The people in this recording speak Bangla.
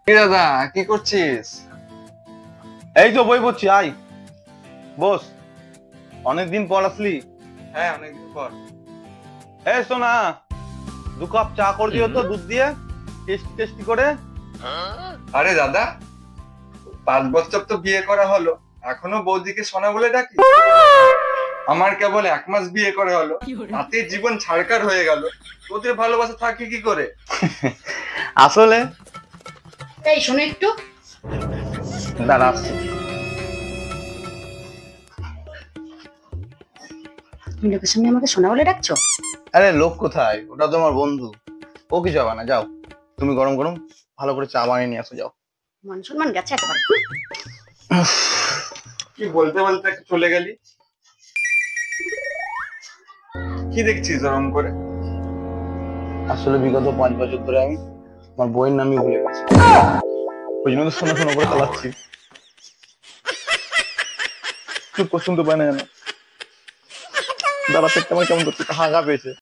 কি দাদা, কি করছিস? এই তো বই পড়ছি, আয় বস। অনেকদিন পর আসলি। হ্যাঁ, অনেকদিন পর। এই শোনা, 2 কাপ চা করে দিও তো, দুধ দিয়ে টেস্টি টেস্টি করে। আরে দাদা, 5 বছর তো বিয়ে করা হলো, এখনো বৌদিকে সোনা বলে ডাকি? আমার কেবল 1 মাস বিয়ে করা হলো, তাতে জীবন ছাড়কার হয়ে গেল। তোদের ভালোবাসা থাকে কি করে? আসলে এই শোনো একটু। দাঁড়া আসছি। তুমি লোকের সামনে আমাকে সোনা বলে ডাকছো? আরে লোক কোথায়, ওটা তো আমার বন্ধু। ও কিছু হবে না, যাও তুমি গরম গরম ভালো করে চা বানিয়ে নিয়ে আসো, যাও। মান সম্মান গেছে একেবারে। কি বলতে বলতে চলে গেলি? কি দেখছিস ওরম করে? আসলে বিগত 5 বছর ধরে আমি আমার বইয়ের নামই ভুলে গেছি, ওই জন্য তো শোনা শোনা করে চালাচ্ছি। চুপ করে শুনতে পায় না, জানো? দাঁড়া, পেটটা আমার কেমন করছে, হাগা পেয়েছে।